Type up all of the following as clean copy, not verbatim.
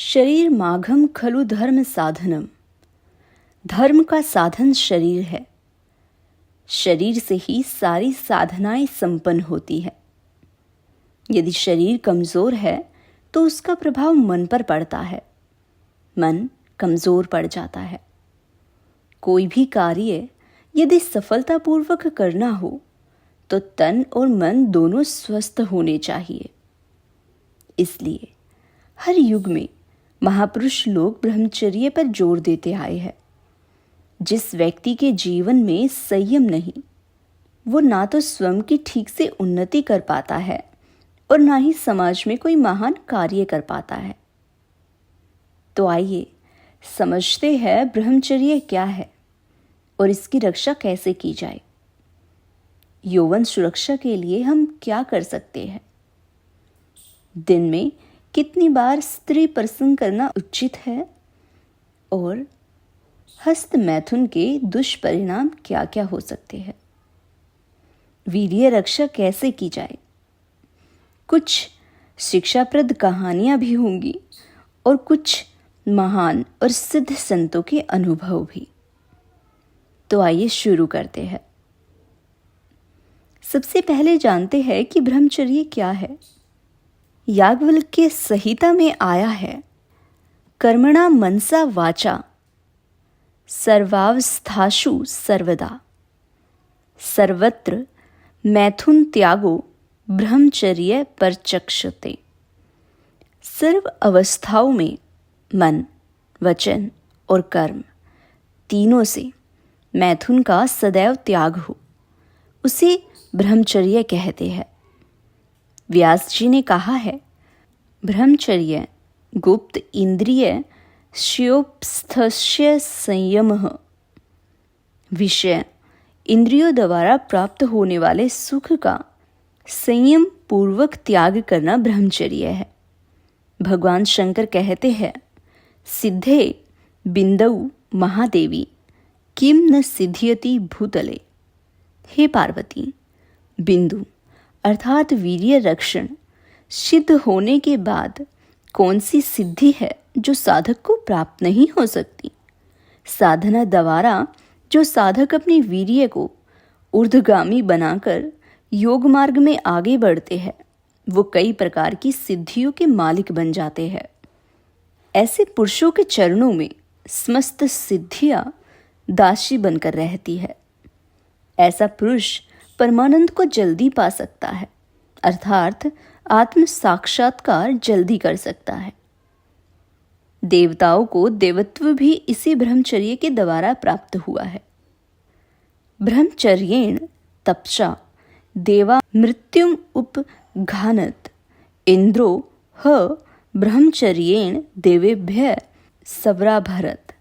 शरीर माघम खलु धर्म साधनम। धर्म का साधन शरीर है। शरीर से ही सारी साधनाएं संपन्न होती है। यदि शरीर कमजोर है तो उसका प्रभाव मन पर पड़ता है। मन कमजोर पड़ जाता है। कोई भी कार्य यदि सफलतापूर्वक करना हो तो तन और मन दोनों स्वस्थ होने चाहिए। इसलिए हर युग में महापुरुष लोग ब्रह्मचर्य पर जोर देते आए हैं। जिस व्यक्ति के जीवन में संयम नहीं, वो ना तो स्वयं की ठीक से उन्नति कर पाता है और ना ही समाज में कोई महान कार्य कर पाता है। तो आइए समझते हैं ब्रह्मचर्य क्या है और इसकी रक्षा कैसे की जाए। यौवन सुरक्षा के लिए हम क्या कर सकते हैं? दिन में कितनी बार स्त्री प्रसंग करना उचित है और हस्त मैथुन के दुष्परिणाम क्या क्या हो सकते हैं? वीर्य रक्षा कैसे की जाए? कुछ शिक्षाप्रद कहानियां भी होंगी और कुछ महान और सिद्ध संतों के अनुभव भी। तो आइए शुरू करते हैं। सबसे पहले जानते हैं कि ब्रह्मचर्य क्या है। याज्ञवल्क्य संहिता में आया है, कर्मणा मनसा वाचा सर्वावस्थासु सर्वदा सर्वत्र मैथुन त्यागो ब्रह्मचर्य परचक्षते। सर्व अवस्थाओं में मन, वचन और कर्म तीनों से मैथुन का सदैव त्याग हो, उसे ब्रह्मचर्य कहते हैं। व्यास जी ने कहा है, ब्रह्मचर्य गुप्त इंद्रिय श्योपस्थस्य संयमः। विषय इंद्रियों द्वारा प्राप्त होने वाले सुख का संयम पूर्वक त्याग करना ब्रह्मचर्य है। भगवान शंकर कहते हैं, सिद्धे बिंदौ महादेवी किम न सिद्ध्यति भूतले। हे पार्वती, बिंदु अर्थात वीर्य रक्षण सिद्ध होने के बाद कौन सी सिद्धि है जो साधक को प्राप्त नहीं हो सकती? साधना द्वारा जो साधक अपने वीर्य को ऊर्ध्वगामी बनाकर योग मार्ग में आगे बढ़ते हैं, वो कई प्रकार की सिद्धियों के मालिक बन जाते हैं। ऐसे पुरुषों के चरणों में समस्त सिद्धियां दासी बनकर रहती है। ऐसा पुरुष परमानंद को जल्दी पा सकता है, अर्थात आत्म साक्षात्कार जल्दी कर सकता है। देवताओं को देवत्व भी इसी ब्रह्मचर्य के द्वारा प्राप्त हुआ है। ब्रह्मचर्येण तपसा देवा मृत्युम उपघानत इंद्रो ह ब्रह्मचर्येण देवेभ्य सवराभरत।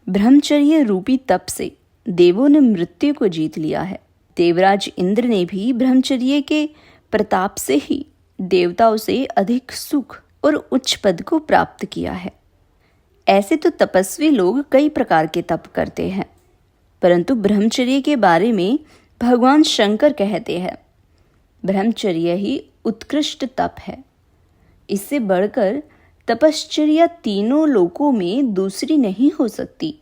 ब्रह्मचर्य रूपी तप से देवों ने मृत्यु को जीत लिया है। देवराज इंद्र ने भी ब्रह्मचर्य के प्रताप से ही देवताओं से अधिक सुख और उच्च पद को प्राप्त किया है। ऐसे तो तपस्वी लोग कई प्रकार के तप करते हैं, परंतु ब्रह्मचर्य के बारे में भगवान शंकर कहते हैं, ब्रह्मचर्य ही उत्कृष्ट तप है। इससे बढ़कर तपश्चर्या तीनों लोकों में दूसरी नहीं हो सकती।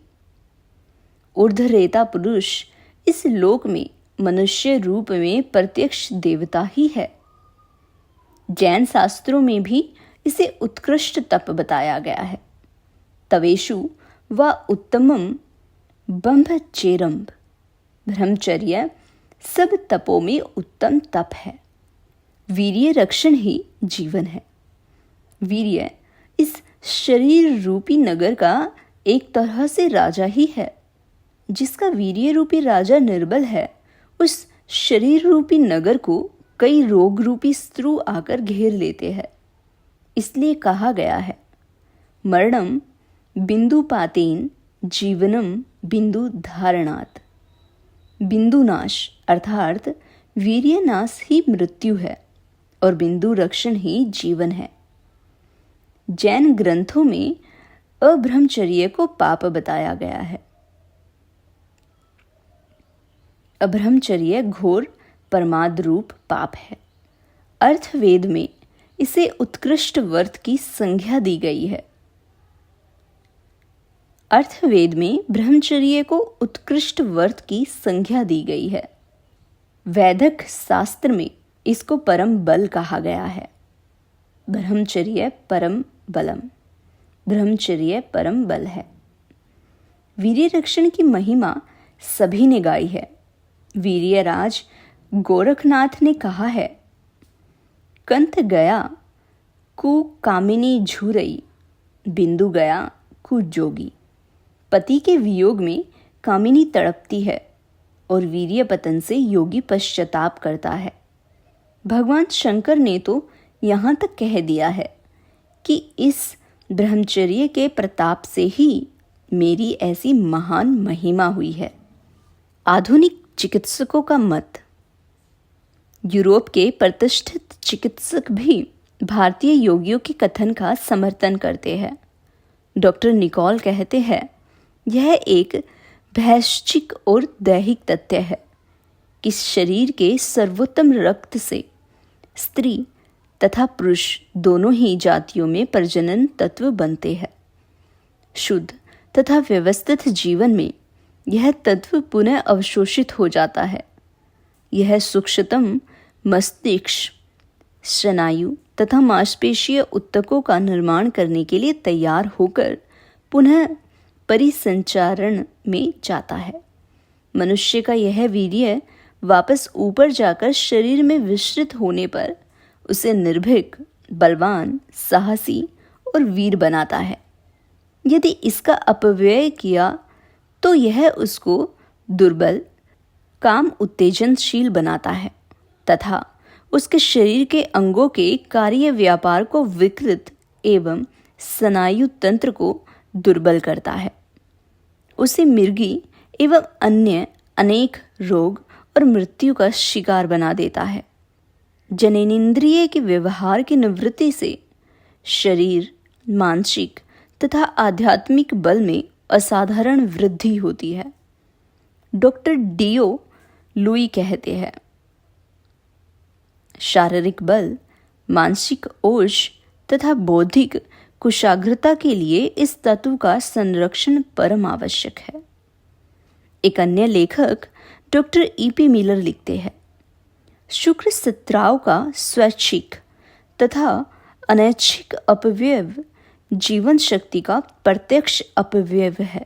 ऊर्ध्वरेता पुरुष इस लोक में मनुष्य रूप में प्रत्यक्ष देवता ही है। जैन शास्त्रों में भी इसे उत्कृष्ट तप बताया गया है। तवेषु व उत्तमम ब्रह्मचर्यम्। ब्रह्मचर्य सब तपों में उत्तम तप है। वीर्य रक्षण ही जीवन है। वीर्य इस शरीर रूपी नगर का एक तरह से राजा ही है। जिसका वीर्य रूपी राजा निर्बल है, उस शरीर रूपी नगर को कई रोग रूपी शत्रु आकर घेर लेते हैं। इसलिए कहा गया है, मरणम बिंदुपातेन जीवनम बिंदु धारणात्। बिंदु नाश अर्थात वीर्य नाश ही मृत्यु है और बिंदु रक्षण ही जीवन है। जैन ग्रंथों में अब्रह्मचर्य को पाप बताया गया है। अब्रह्मचर्य घोर परमाद रूप पाप है। अर्थवेद में इसे उत्कृष्ट व्रत की संज्ञा दी गई है। अर्थवेद में ब्रह्मचर्य को उत्कृष्ट व्रत की संज्ञा दी गई है। वैदिक शास्त्र में इसको परम बल कहा गया है। ब्रह्मचर्य परम बलम, ब्रह्मचर्य परम बल है। वीर्य रक्षण की महिमा सभी ने गाई है। वीर्यराज गोरखनाथ ने कहा है, कंत गया कु कामिनी झूरई, बिंदु गया कु जोगी। पति के वियोग में कामिनी तड़पती है और वीर्य पतन से योगी पश्चाताप करता है। भगवान शंकर ने तो यहाँ तक कह दिया है कि इस ब्रह्मचर्य के प्रताप से ही मेरी ऐसी महान महिमा हुई है। आधुनिक चिकित्सकों का मत। यूरोप के प्रतिष्ठित चिकित्सक भी भारतीय योगियों के कथन का समर्थन करते हैं। डॉक्टर निकोल कहते हैं, यह एक भैश्चिक और दैहिक तथ्य है कि शरीर के सर्वोत्तम रक्त से स्त्री तथा पुरुष दोनों ही जातियों में प्रजनन तत्व बनते हैं। शुद्ध तथा व्यवस्थित जीवन में यह तत्व पुनः अवशोषित हो जाता है। यह सूक्ष्मतम मस्तिष्क, स्नायु तथा मांसपेशीय ऊतकों का निर्माण करने के लिए तैयार होकर पुनः परिसंचारण में जाता है। मनुष्य का यह वीर्य वापस ऊपर जाकर शरीर में विस्तृत होने पर उसे निर्भीक, बलवान, साहसी और वीर बनाता है। यदि इसका अपव्यय किया तो यह उसको दुर्बल, काम उत्तेजनशील बनाता है तथा उसके शरीर के अंगों के कार्य व्यापार को विकृत एवं स्नायु तंत्र को दुर्बल करता है। उसे मिर्गी एवं अन्य अनेक रोग और मृत्यु का शिकार बना देता है। जननेंद्रिय के व्यवहार की निवृत्ति से शरीर, मानसिक तथा आध्यात्मिक बल में असाधारण वृद्धि होती है। डॉक्टर डीओ लुई कहते हैं, शारीरिक बल, मानसिक ओज तथा बौद्धिक कुशाग्रता के लिए इस तत्व का संरक्षण परम आवश्यक है। एक अन्य लेखक डॉक्टर ईपी मिलर लिखते हैं, शुक्र स्त्राव का स्वैच्छिक तथा अनैच्छिक अपव्यय जीवन शक्ति का प्रत्यक्ष अपव्यय है।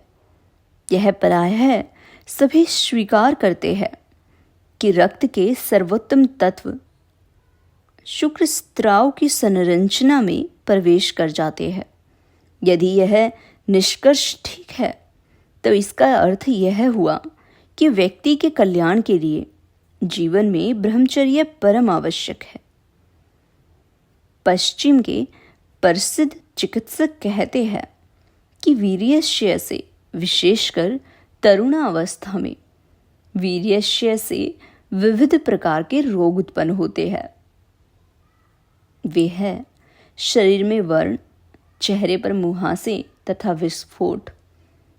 यह प्रायः सभी स्वीकार करते हैं कि रक्त के सर्वोत्तम तत्व शुक्र स्त्राव की संरचना में प्रवेश कर जाते हैं। यदि यह निष्कर्ष ठीक है तो इसका अर्थ यह हुआ कि व्यक्ति के कल्याण के लिए जीवन में ब्रह्मचर्य परम आवश्यक है। पश्चिम के प्रसिद्ध चिकित्सक कहते हैं कि वीर्यस्य से, विशेषकर तरुणावस्था में वीर्यस्य से विविध प्रकार के रोग उत्पन्न होते हैं। वे है शरीर में वर्ण, चेहरे पर मुहासे तथा विस्फोट,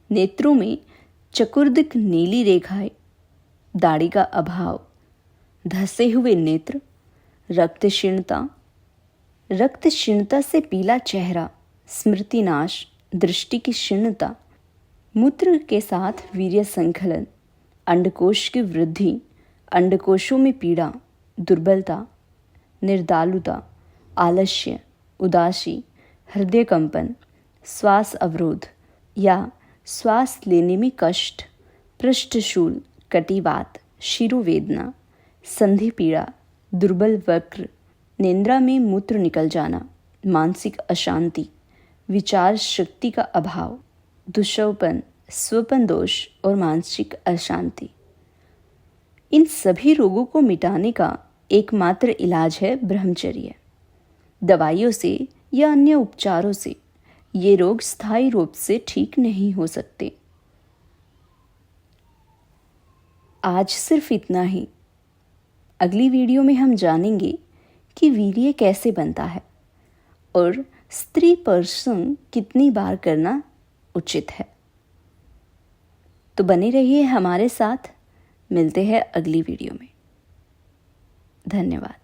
नेत्रों में चतुर्दिक नीली रेखाएं, दाढ़ी का अभाव, धसे हुए नेत्र, रक्तक्षीणता से पीला चेहरा, स्मृतिनाश, दृष्टि की क्षीणता, मूत्र के साथ वीर्य संकलन, अंडकोश की वृद्धि, अंडकोशों में पीड़ा, दुर्बलता, निर्दालुता, आलस्य, उदासी, हृदय कंपन, श्वास अवरोध या श्वास लेने में कष्ट, पृष्ठशूल, कटिवात, शिरोवेदना, संधि पीड़ा, दुर्बल वक्र, नेन्द्रा में मूत्र निकल जाना, मानसिक अशांति, विचार शक्ति का अभाव, दुष्पन, स्वपन दोष और मानसिक अशांति। इन सभी रोगों को मिटाने का एकमात्र इलाज है ब्रह्मचर्य। दवाइयों से या अन्य उपचारों से ये रोग स्थायी रूप से ठीक नहीं हो सकते। आज सिर्फ इतना ही। अगली वीडियो में हम जानेंगे कि वीर्य कैसे बनता है और स्त्री पर्सन कितनी बार करना उचित है। तो बने रहिए हमारे साथ। मिलते हैं अगली वीडियो में। धन्यवाद।